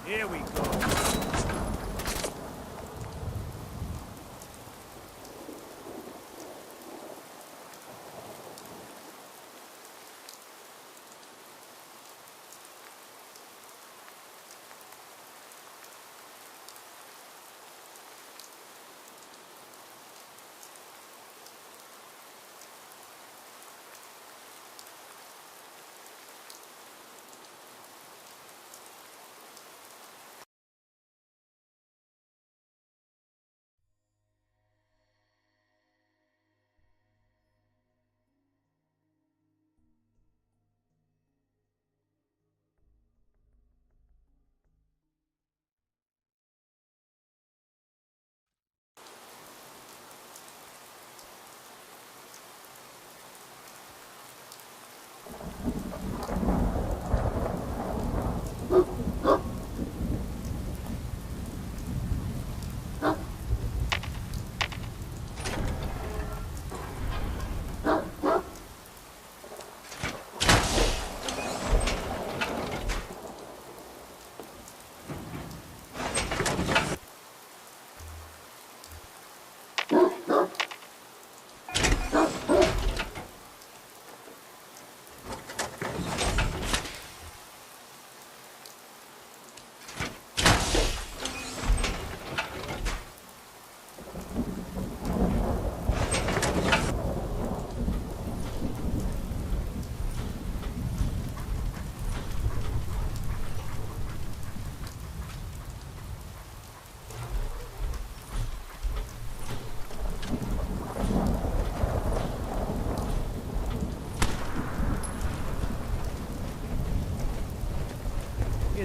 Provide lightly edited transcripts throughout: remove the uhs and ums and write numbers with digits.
Here we go.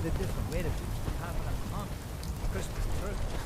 figured a different way to do having a hunt. Christmas turkey.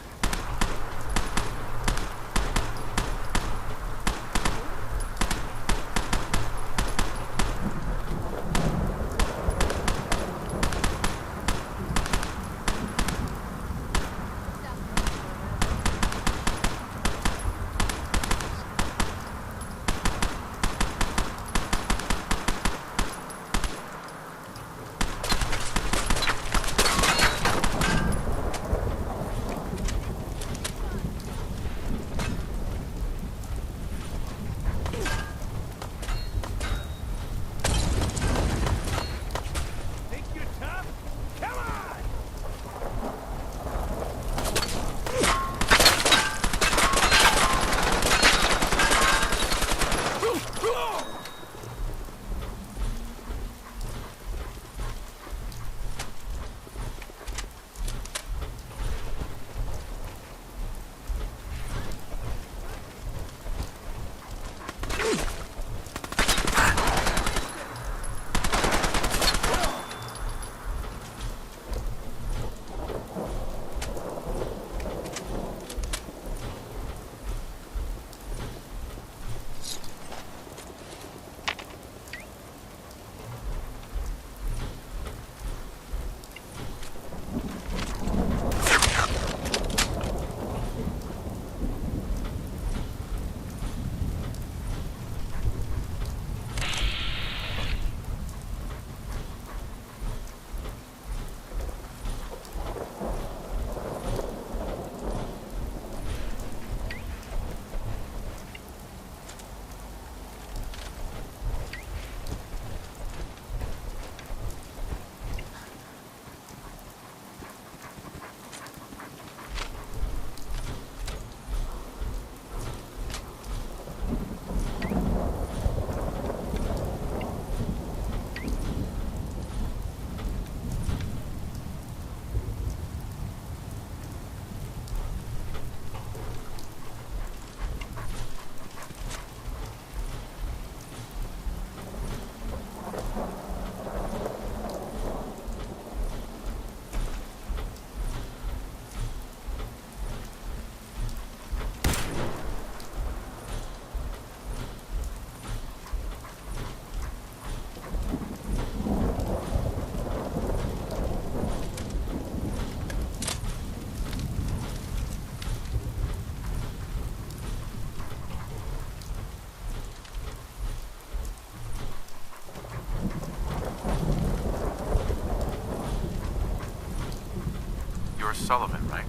Sullivan, right?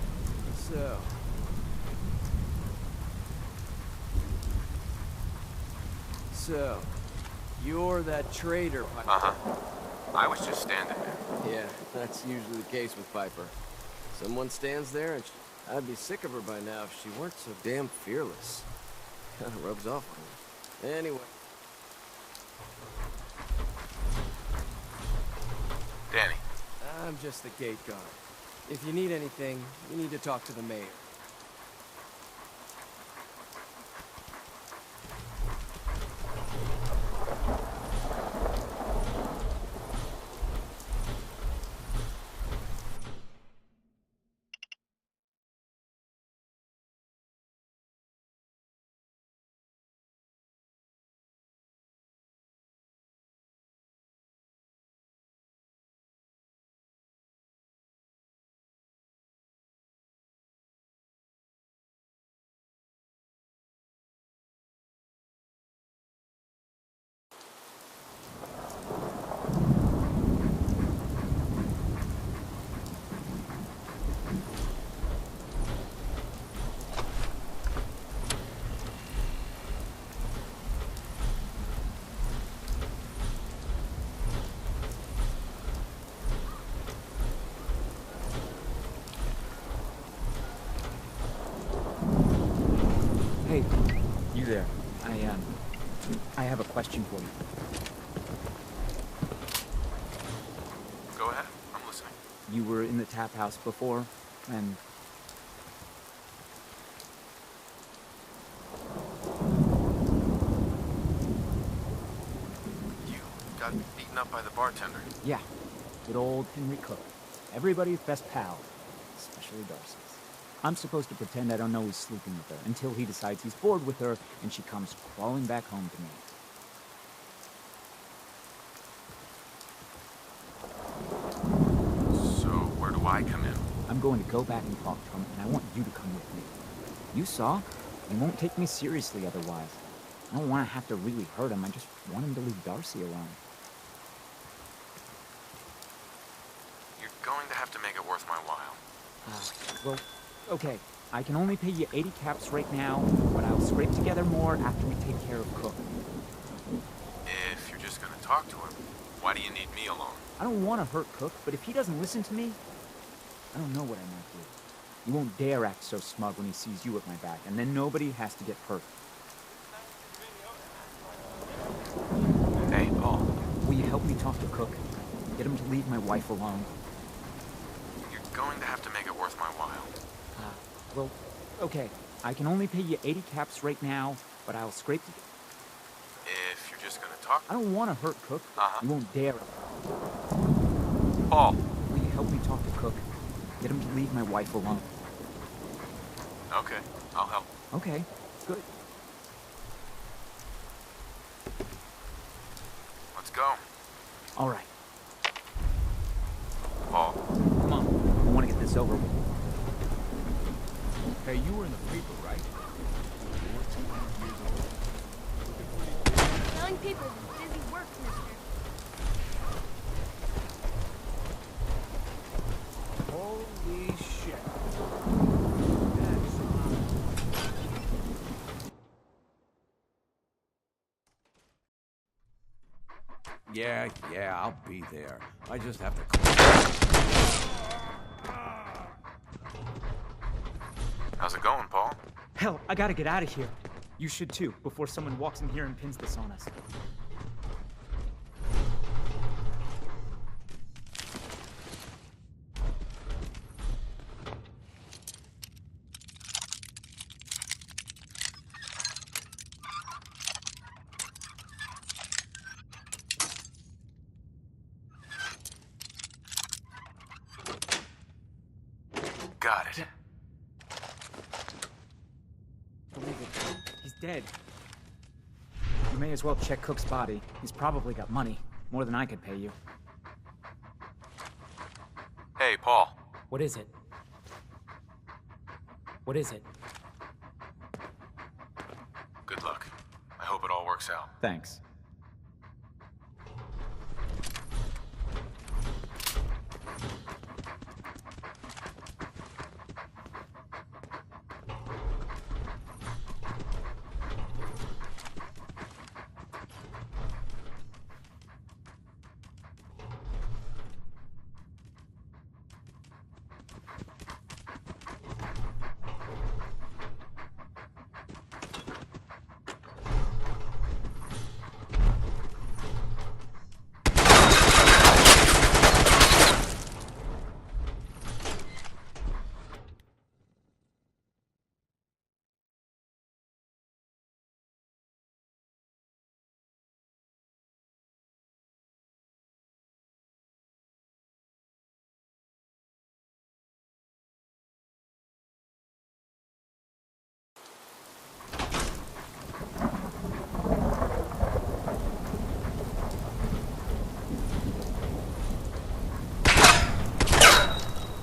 So, you're that traitor, Piper. Uh-huh. I was just standing there. Yeah, that's usually the case with Piper. Someone stands there and I'd be sick of her by now if she weren't so damn fearless. Kinda rubs off on me. Anyway. Danny. I'm just the gate guard. If you need anything, you need to talk to the mayor. Hey, you there. I have a question for you. Go ahead. I'm listening. You were in the tap house before, and... You got beaten up by the bartender. yeah, good old Henry Cook. Everybody's best pal, especially Darcy's. I'm supposed to pretend I don't know he's sleeping with her until he decides he's bored with her and she comes crawling back home to me. So, where do I come in? I'm going to go back and talk to him, and I want you to come with me. You saw? He won't take me seriously otherwise. I don't want to have to really hurt him. I just want him to leave Darcy alone. You're going to have to make it worth my while. Well, okay. I can only pay you 80 caps right now, but I'll scrape together more after we take care of Cook. If you're just gonna talk to him, why do you need me alone? I don't want to hurt Cook, but if he doesn't listen to me, I don't know what I might do. You won't dare act so smug when he sees you at my back, and then nobody has to get hurt. Hey, Paul. Will you help me talk to Cook? Get him to leave my wife alone. You're going to have to make it worth my while. Well, okay. I can only pay you 80 caps right now, but I'll scrape the... If you're just gonna talk... I don't want to hurt Cook. You won't dare. Paul. Will you help me talk to Cook? Get him to leave my wife alone. Okay, I'll help. Okay, good. Let's go. All right. Paul. Come on. I want to get this over with. Hey, you were in the paper, right? Selling papers is busy work, mister. Holy shit. Yeah, I'll be there. I just have to... How's it going, Paul? Hell, I gotta get out of here. You should too, before someone walks in here and pins this on us. Got it. Believe it. He's dead. You may as well check Cook's body. He's probably got money. More than I could pay you. Hey, Paul. What is it? What is it? Good luck. I hope it all works out. Thanks.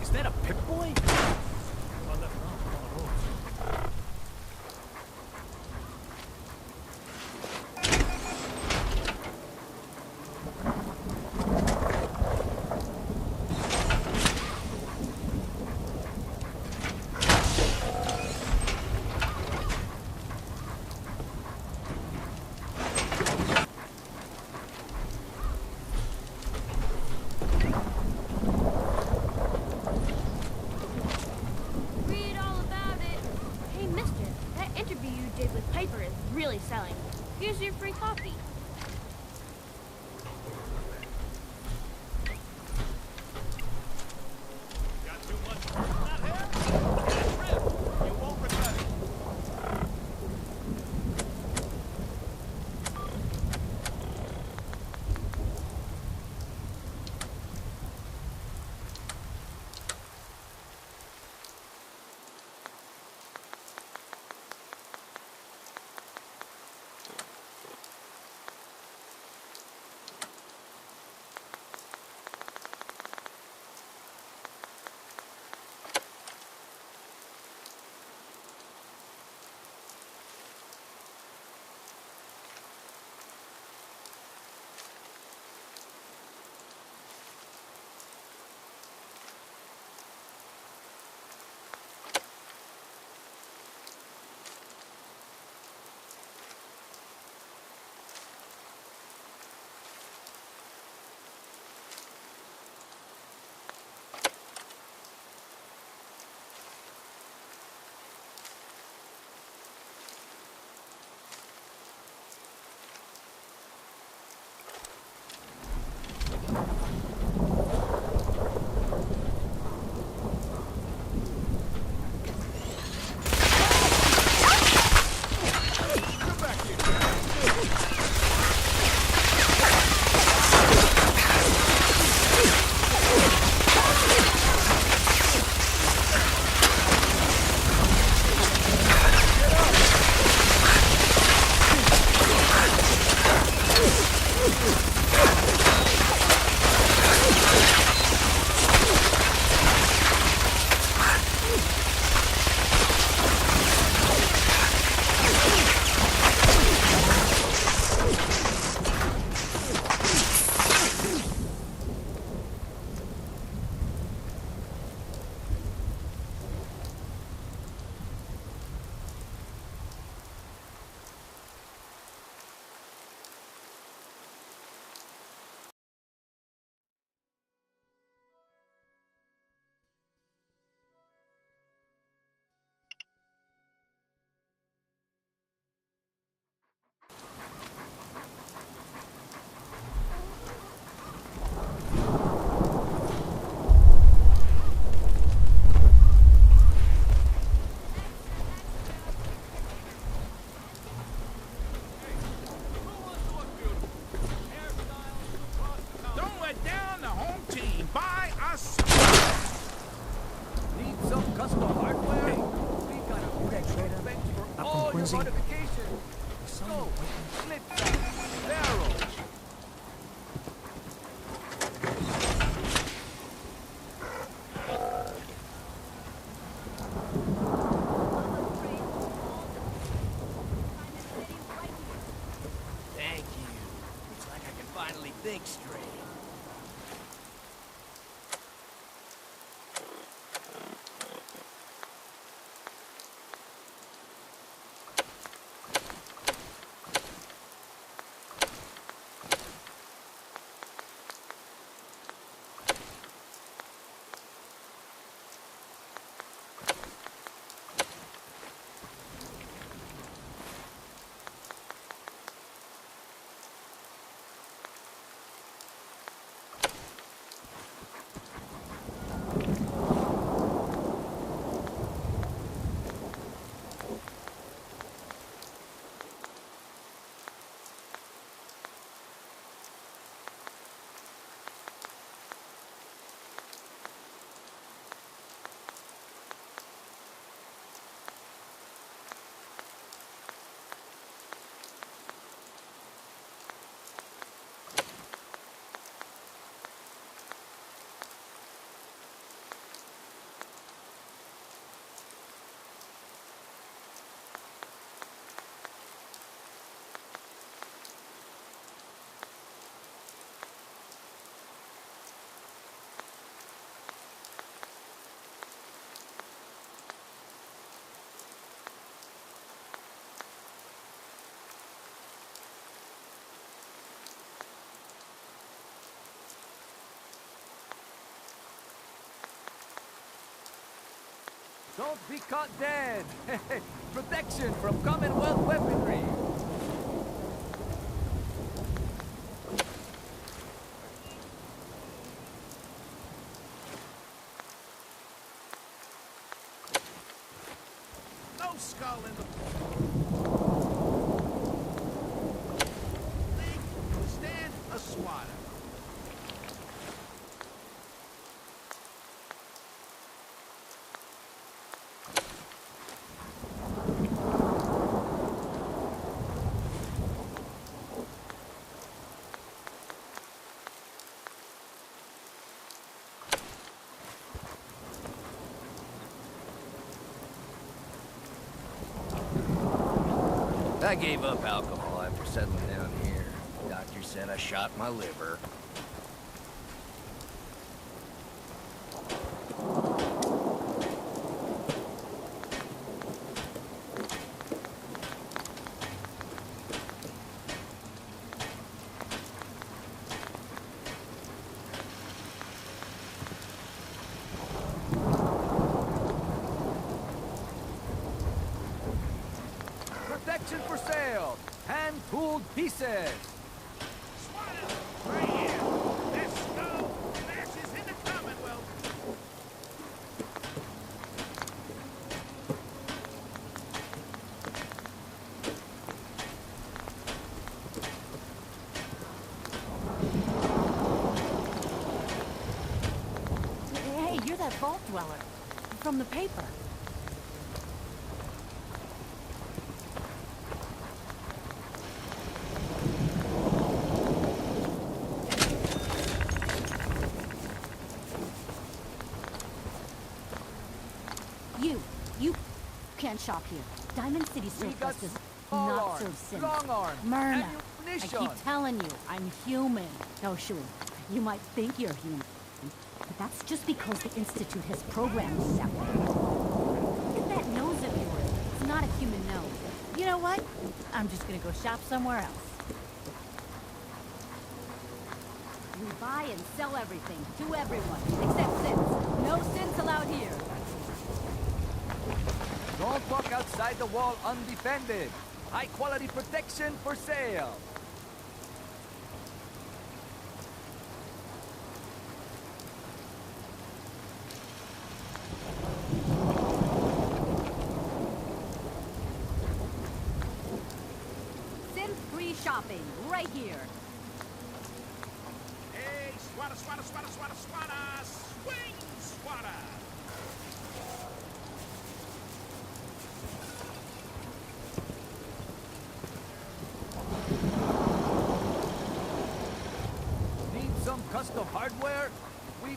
Is that a Pip-Boy? On the front, on the road. Read all about it. Hey, mister, that interview you did with Piper is really selling. Here's your free coffee. Got too much work in that hair? Get trimmed. You won't regret it. Lindsay? Go! Flip side! Barrel! Thank you. It's like I can finally think straight. Don't be caught dead! Protection from Commonwealth weaponry! No skull in the... Think, stand a swatter. I gave up alcohol after settling down here. Doctor said I shot my liver. Protection for sale! Hand-tooled pieces! Swatter! Right here! There's skull and ashes in the Commonwealth! Hey, you're that vault dweller. From the paper. You can't shop here. Diamond City We got surplus does small not arms, serve sin. long arms, Myrna, I ammunition. keep telling you, I'm human. Oh, sure, you might think you're human, but that's just because the Institute has programmed you that way. Look at that nose of yours. It's not a human nose. You know what? I'm just gonna go shop somewhere else. We buy and sell everything to everyone, except sins. No sins allowed here. Don't walk outside the wall undefended. High-quality protection for sale. Sin-free shopping, right here. Hey, swatter, swatter, swatter, swatter, swatter! Swing, swatter!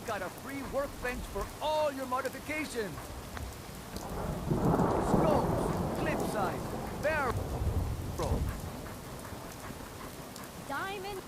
got a free workbench for all your modifications. Scopes, clip size, barrel, Diamond.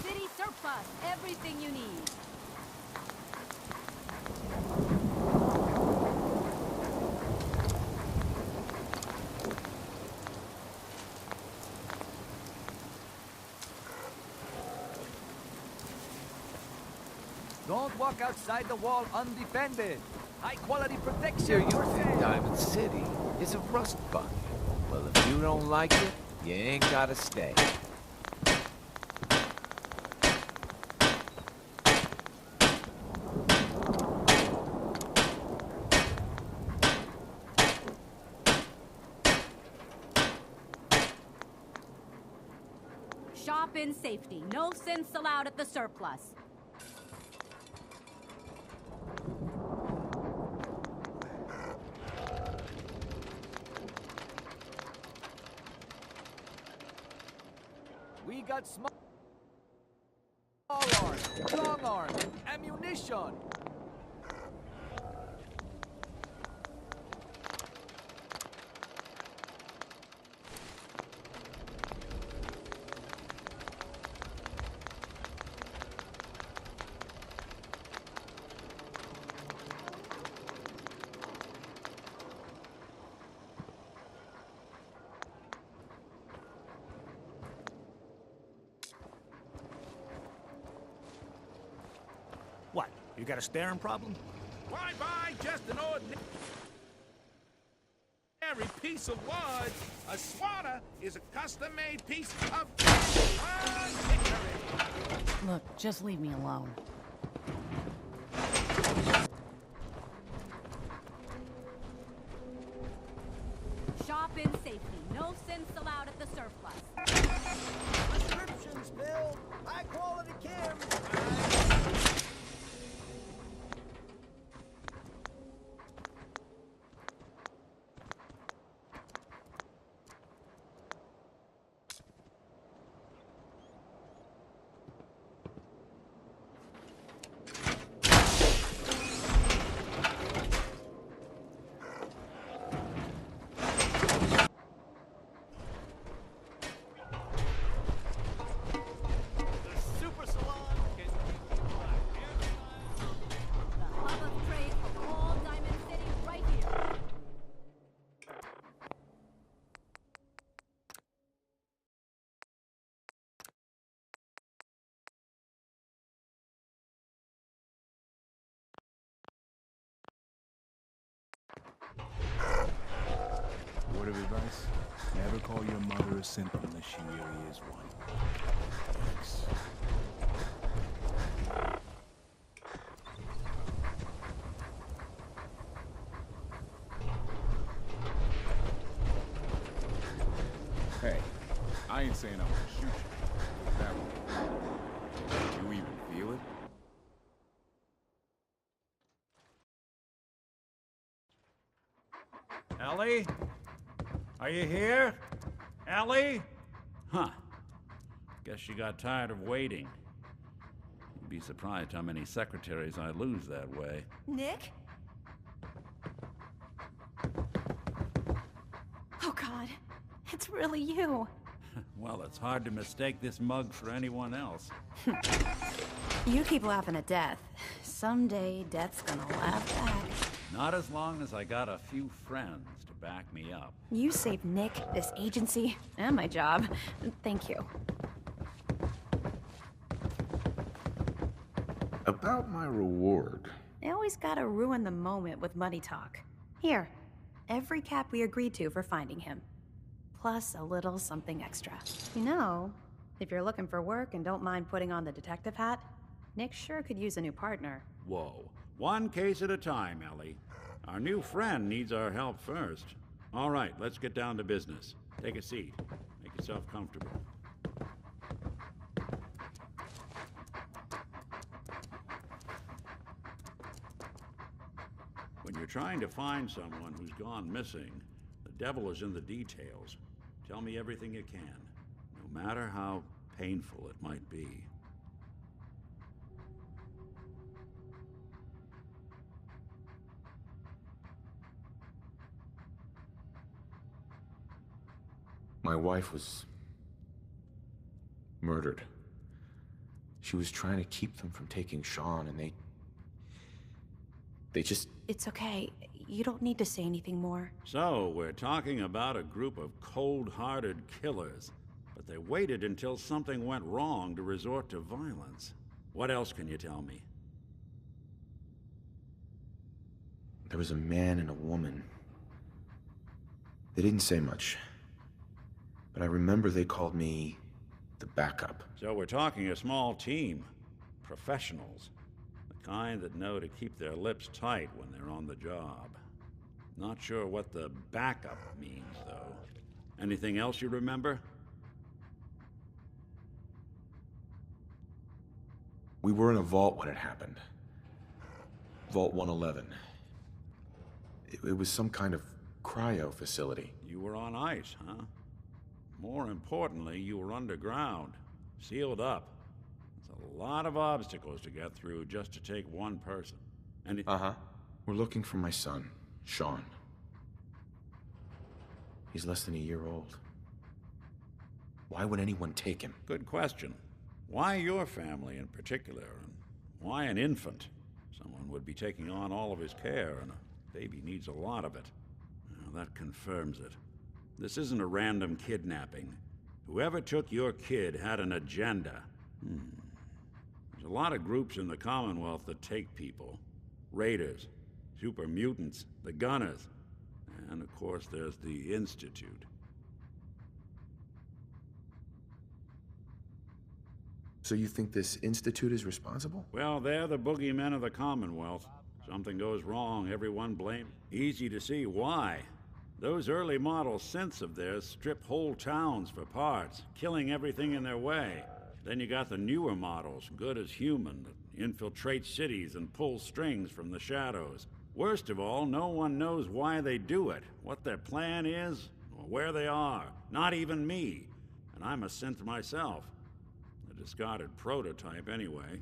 City surplus. Everything you need. Don't walk outside the wall undefended. High quality protection. So you for think sale. Diamond City is a rust bucket? Well, if you don't like it, you ain't gotta stay. Shop in safety. No sense allowed at the surplus. We got small arms, long arms, ammunition. What? You got a staring problem? Why buy just an ordinary piece of wood? A swatter is a custom-made piece of Look, just leave me alone. in safety. No synths allowed at the surplus. Prescriptions, Bill. High quality chem. Word of advice? Never call your mother a simp unless she really is one. Thanks. Hey, I ain't saying I'm gonna shoot you. That one. You even feel it? Ellie? Are you here? Ellie? Huh. Guess she got tired of waiting. You'd be surprised how many secretaries I lose that way. Nick? Oh, God. It's really you. Well, it's hard to mistake this mug for anyone else. You keep laughing at death. Someday, death's gonna laugh back. Not as long as I got a few friends to back me up. You saved Nick, this agency, and my job. Thank you. About my reward. They always gotta ruin the moment with money talk. Here, every cap we agreed to for finding him. Plus a little something extra. You know, if you're looking for work and don't mind putting on the detective hat, Nick sure could use a new partner. Whoa. One case at a time, Ellie. Our new friend needs our help first. All right, let's get down to business. Take a seat. Make yourself comfortable. When you're trying to find someone who's gone missing, the devil is in the details. Tell me everything you can, no matter how painful it might be. My wife was murdered. She was trying to keep them from taking Sean, and they just... It's okay. You don't need to say anything more. So, we're talking about a group of cold-hearted killers, but they waited until something went wrong to resort to violence. What else can you tell me? There was a man and a woman. They didn't say much. But I remember they called me the backup. So we're talking a small team. Professionals. The kind that know to keep their lips tight when they're on the job. Not sure what the backup means, though. Anything else you remember? We were in a vault when it happened. Vault 111. It was some kind of cryo facility. You were on ice, huh? More importantly, you were underground, sealed up. It's a lot of obstacles to get through just to take one person. And Uh-huh. We're looking for my son, Sean. He's less than a year old. Why would anyone take him? Good question. Why your family in particular, and why an infant? Someone would be taking on all of his care, and a baby needs a lot of it. Well, that confirms it. This isn't a random kidnapping. Whoever took your kid had an agenda. There's a lot of groups in the Commonwealth that take people. Raiders, super mutants, the Gunners, and of course there's the Institute. So you think this institute is responsible? Well, they're the boogeymen of the Commonwealth. Something goes wrong, everyone blames. Easy to see why. Those early model synths of theirs strip whole towns for parts, killing everything in their way. Then you got the newer models, good as human, that infiltrate cities and pull strings from the shadows. Worst of all, no one knows why they do it, what their plan is, or where they are. Not even me. And I'm a synth myself. A discarded prototype, anyway.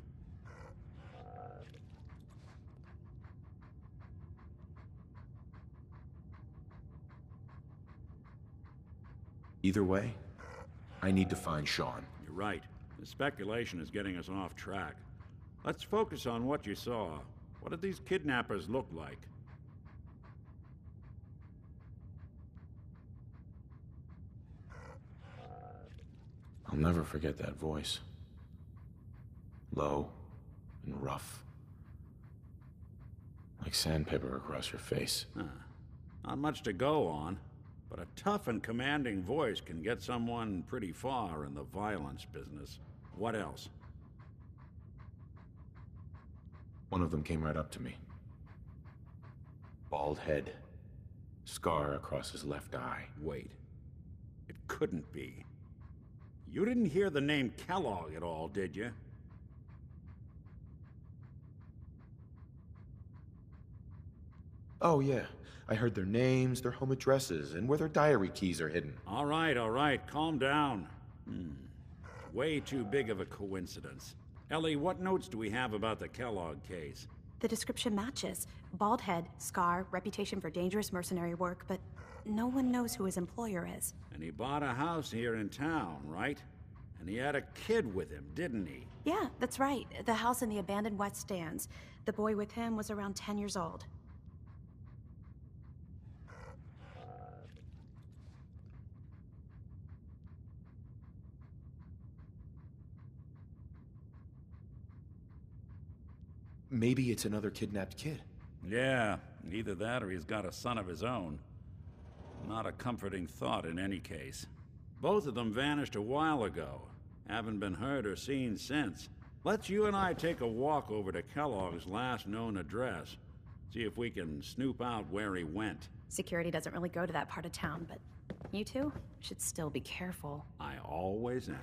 Either way, I need to find Sean. You're right. The speculation is getting us off track. Let's focus on what you saw. What did these kidnappers look like? I'll never forget that voice. Low and rough. Like sandpaper across your face. Not much to go on, but a tough and commanding voice can get someone pretty far in the violence business. What else? One of them came right up to me. Bald head. Scar across his left eye. Wait. It couldn't be. You didn't hear the name Kellogg at all, did you? Oh, yeah. I heard their names, their home addresses, and where their diary keys are hidden. All right. Calm down. Way too big of a coincidence. Ellie, what notes do we have about the Kellogg case? The description matches. Bald head, scar, reputation for dangerous mercenary work, but no one knows who his employer is. And he bought a house here in town, right? And he had a kid with him, didn't he? Yeah, that's right. The house in the abandoned West Stands. The boy with him was around 10 years old. Maybe it's another kidnapped kid. Yeah, either that or he's got a son of his own. Not a comforting thought in any case. Both of them vanished a while ago. Haven't been heard or seen since. Let's you and I take a walk over to Kellogg's last known address. See if we can snoop out where he went. Security doesn't really go to that part of town, but you two should still be careful. I always am.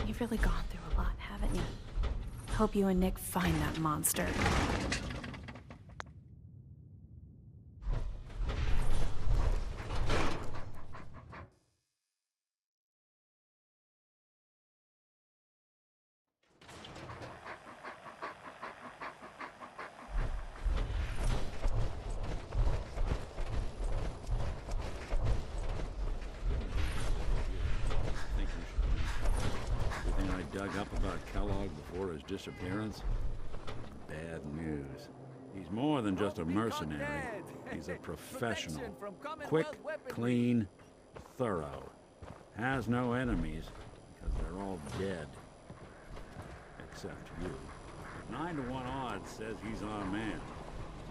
You've really gone through a lot, haven't you? Hope you and Nick find that monster. Dug up about Kellogg before his disappearance? Bad news. He's more than just a mercenary. He's a professional. Quick, clean, thorough. Has no enemies, because they're all dead. Except you. 9 to 1 odds says he's our man.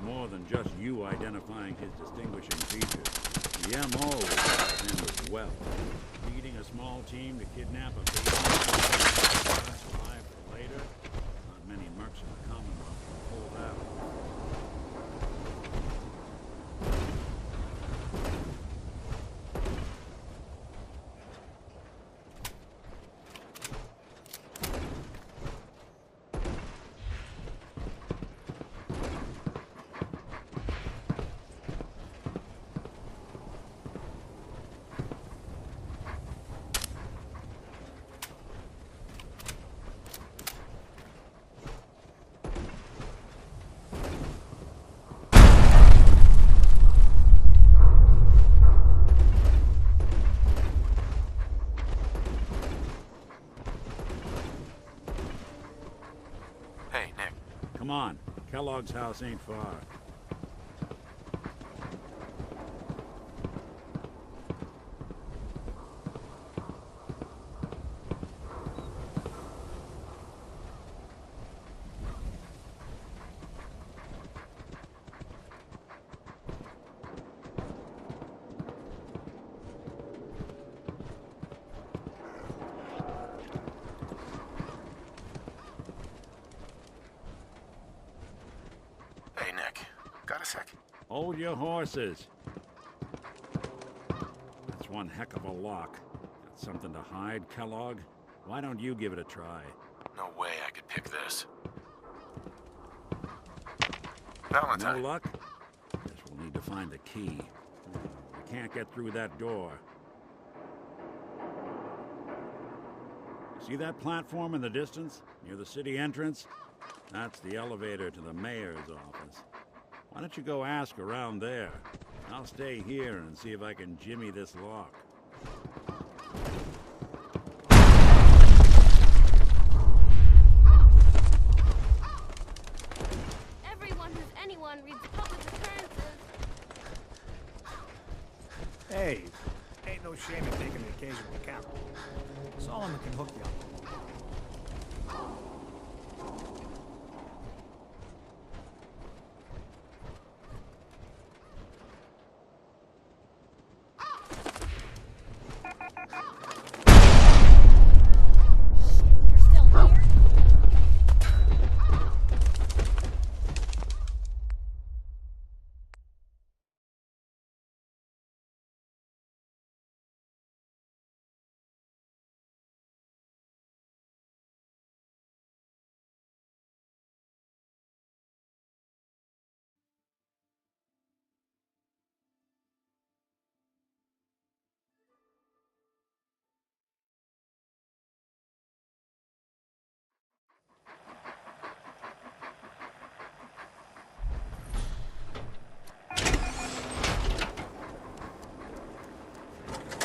More than just you identifying his distinguishing features. The M.O. is him as well. Leading a small team to kidnap a baby. Alive for later. Not many mercs in the Commonwealth can pull that off. Come on, Kellogg's house ain't far. Hey, Nick. Got a sec? Hold your horses. That's one heck of a lock. Got something to hide, Kellogg? Why don't you give it a try? No way I could pick this. Valentine. No luck? Guess we'll need to find the key. We can't get through that door. See that platform in the distance, near the city entrance? That's the elevator to the mayor's office. Why don't you go ask around there? I'll stay here and see if I can jimmy this lock. Everyone who's anyone reads public occurrences. Hey, ain't no shame in taking the occasional account. Solomon can hook you up. You're still here?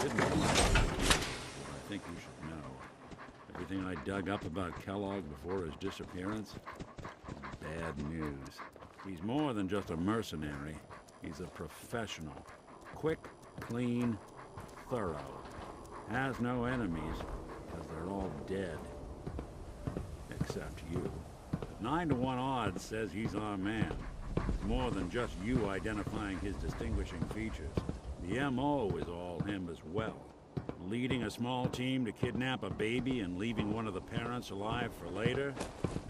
Good news. I think you should know. Everything I dug up about Kellogg before his disappearance is bad news. He's more than just a mercenary. He's a professional. Quick, clean, thorough. Has no enemies, because they're all dead. Except you. 9-to-1 odds says he's our man. It's more than just you identifying his distinguishing features. The M.O. is all him as well. Leading a small team to kidnap a baby and leaving one of the parents alive for later?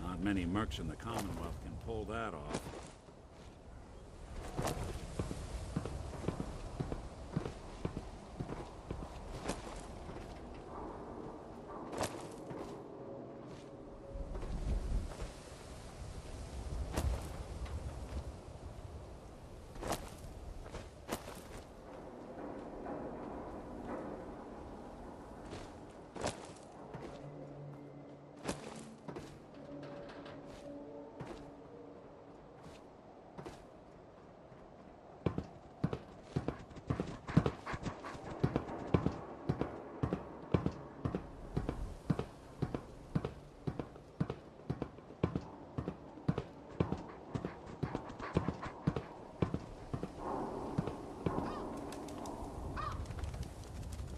Not many mercs in the Commonwealth can pull that off.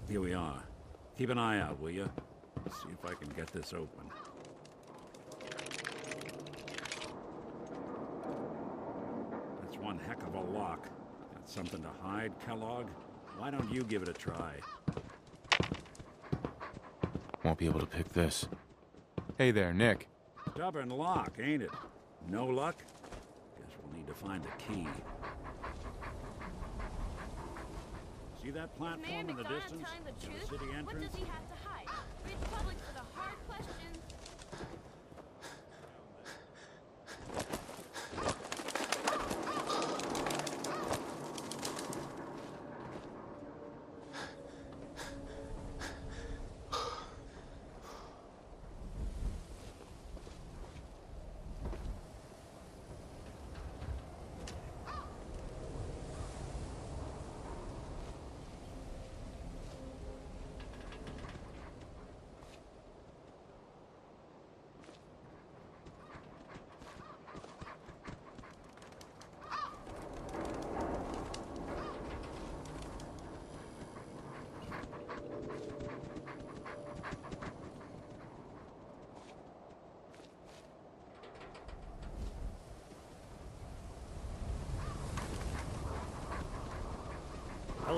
Here we are. Keep an eye out, will you? See if I can get this open. That's one heck of a lock. Got something to hide, Kellogg? Why don't you give it a try? Won't be able to pick this. Hey there, Nick. Stubborn lock, ain't it? No luck? Guess we'll need to find the key. See that platform in the distance? Telling the To truth? the city What entrance? does he have to hide? Read public for the hard questions.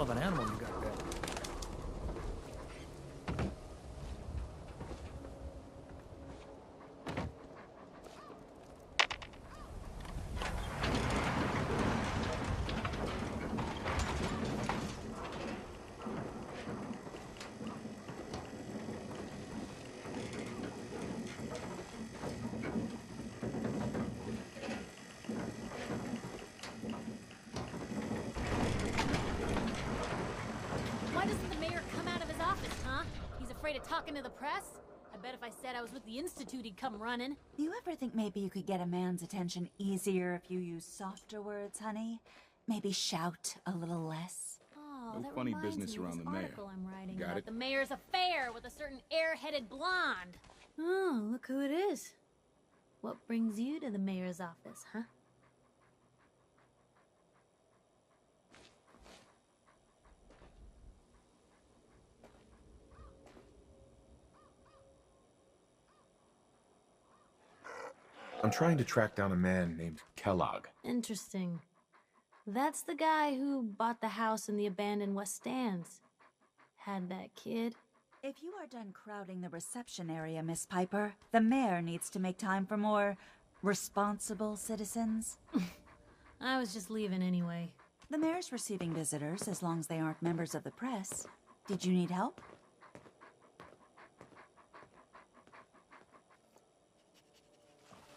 of an animal you got there. Why doesn't the mayor come out of his office, huh? He's afraid of talking to the press? I bet if I said I was with the Institute, he'd come running. Do you ever think maybe you could get a man's attention easier if you use softer words, honey? Maybe shout a little less? Oh, No that funny reminds business me of around this the mayor. article I'm writing Got about it? the mayor's affair with a certain air-headed blonde. Oh, look who it is. What brings you to the mayor's office, huh? I'm trying to track down a man named Kellogg. Interesting. That's the guy who bought the house in the abandoned West Stands. Had that kid. If you are done crowding the reception area, Miss Piper, the mayor needs to make time for more responsible citizens. I was just leaving anyway. The mayor's receiving visitors as long as they aren't members of the press. Did you need help?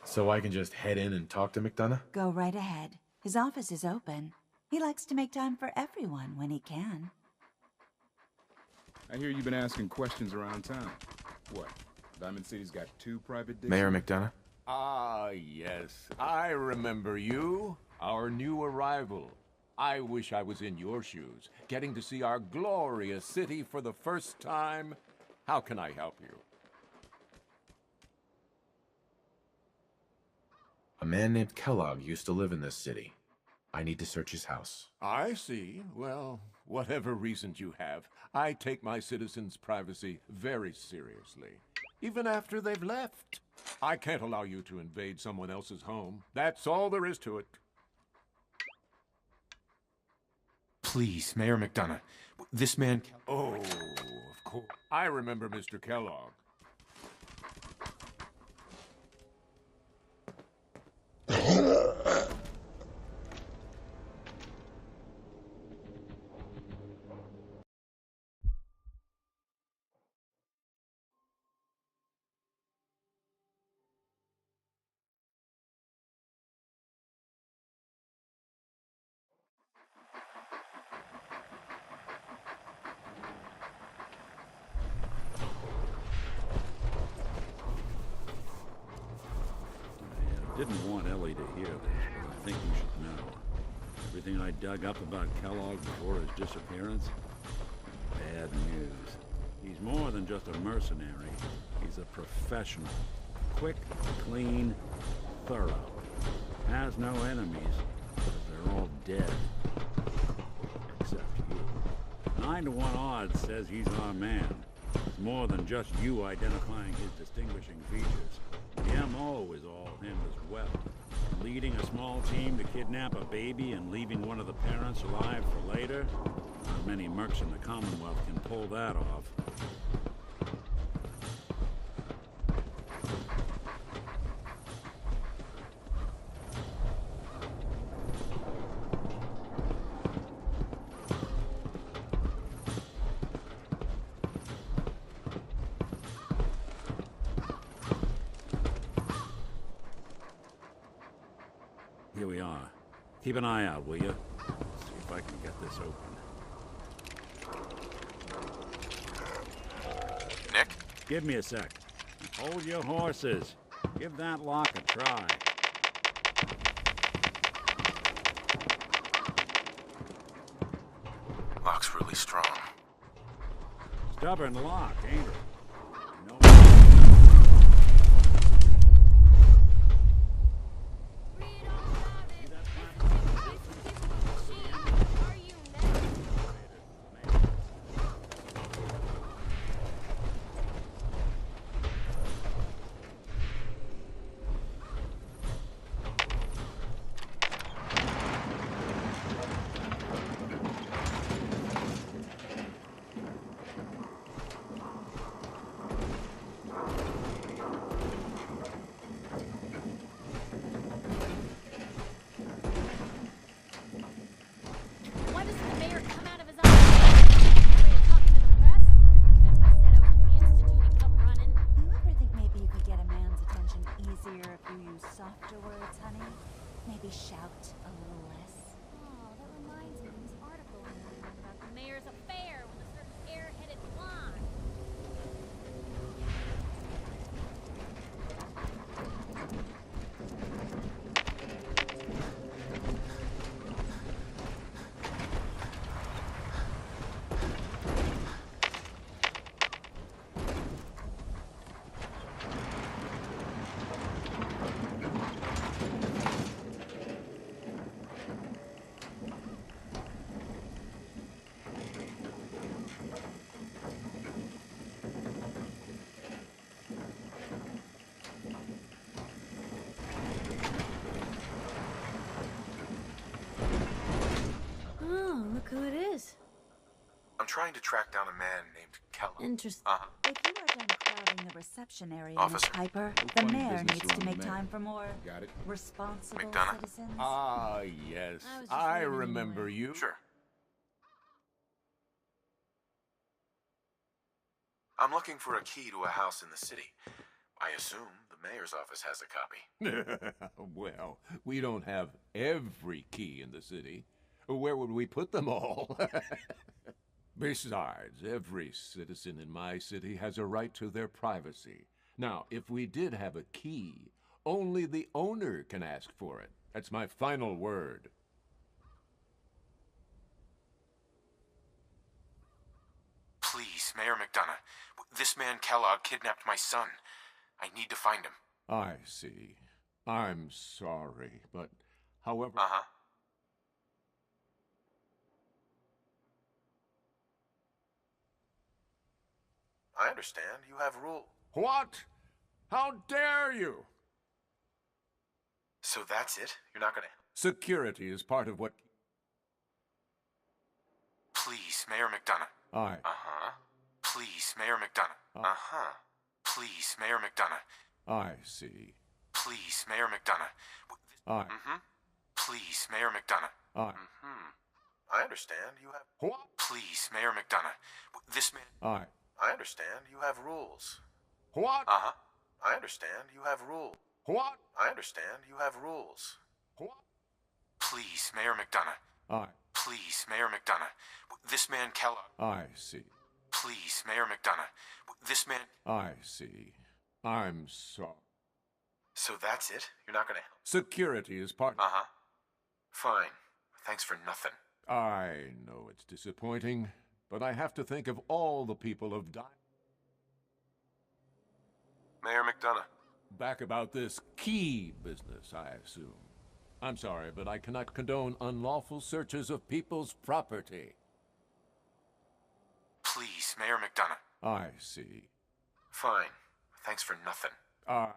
So I can just head in and talk to McDonough? Go right ahead. His office is open. He likes to make time for everyone when he can. I hear you've been asking questions around town. What? Diamond City's got 2 private digs? Mayor McDonough? Ah, yes. I remember you. Our new arrival. I wish I was in your shoes, getting to see our glorious city for the first time. How can I help you? A man named Kellogg used to live in this city. I need to search his house. I see. Well, whatever reasons you have, I take my citizens' privacy very seriously. Even after they've left. I can't allow you to invade someone else's home. That's all there is to it. Please, Mayor McDonough. This man... Oh, of course. I remember Mr. Kellogg. Didn't want Ellie to hear this, but I think you should know. Everything I dug up about Kellogg before his disappearance, bad news. He's more than just a mercenary. He's a professional. Quick, clean, thorough. Has no enemies, because they're all dead. Except you. 9 to 1 odds says he's our man. It's more than just you identifying his distinguishing features. The M.O. is all him as well. Leading a small team to kidnap a baby and leaving one of the parents alive for later? Not many mercs in the Commonwealth can pull that off. Here we are. Keep an eye out, will you? See if I can get this open. Nick? Give me a sec. Hold your horses. Give that lock a try. Lock's really strong. Stubborn lock, ain't it? easier if you use softer words, honey? Maybe shout a little less. Oh, that reminds me of this article I'm reading about the mayor's affair with a certain airheaded blonde. Oh, look who it is. I'm trying to track down a man named Kellogg. Interesting. If you are done crowding the reception area, Miss Officer. Piper, No the funny mayor business needs to around make the mayor. time for more Got it? responsible McDonough? citizens. Ah, yes. I was just I leaving remember anyway. you. Sure. I'm looking for a key to a house in the city. I assume the mayor's office has a copy. Well, we don't have every key in the city. Where would we put them all? Besides, every citizen in my city has a right to their privacy. Now, if we did have a key, only the owner can ask for it. That's my final word. Please, Mayor McDonough. This man Kellogg kidnapped my son. I need to find him. I see. I'm sorry, but however... Uh-huh. I understand. You have rule. What? How dare you? So that's it? You're not gonna... Security is part of what... Please, Mayor McDonough. I... Uh-huh. Please, Mayor McDonough. Uh-huh. Please, Mayor McDonough. I see. Please, Mayor McDonough. I... Mm-hmm. Please, Mayor McDonough. I... Mm-hmm. I understand. You have... What? Please, Mayor McDonough. This man... I understand. You have rules. What? Uh-huh. I understand. You have rules. What? I understand. You have rules. What? Please, Mayor McDonough. I... Please, Mayor McDonough. This man Kellogg. I see. Please, Mayor McDonough. This man... I see. I'm sorry. So that's it? You're not gonna... Security is part... Uh-huh. Fine. Thanks for nothing. I know it's disappointing, but I have to think of all the people who've died. Mayor McDonough. Back about this key business, I assume. I'm sorry, but I cannot condone unlawful searches of people's property. Please, Mayor McDonough. I see. Fine. Thanks for nothing. All right.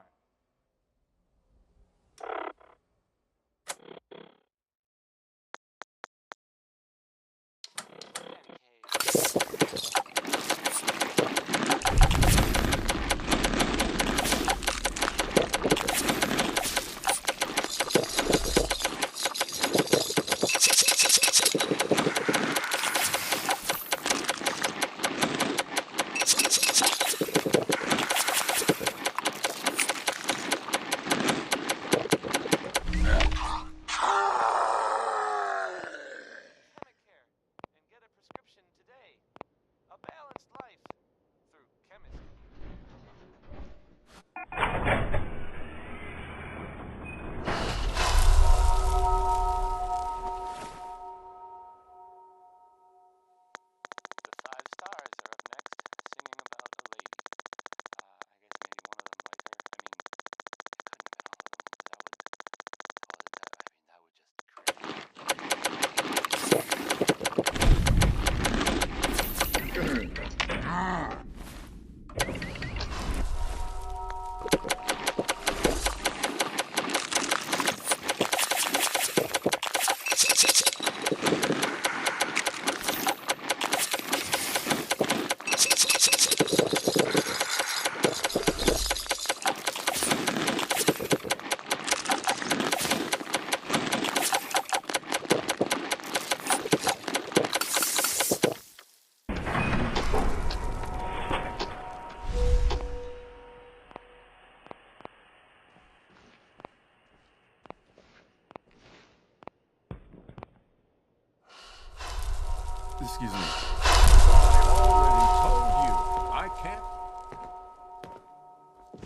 Excuse me. I already told you. I can't.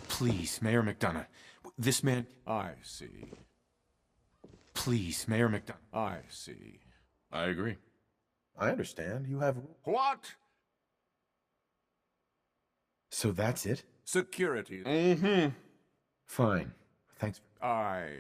Please, Mayor McDonough. This man... I see. Please, Mayor McDonough. I see. I agree. I understand. You have... What? So that's it? Security. Mm-hmm. Fine. Thanks. I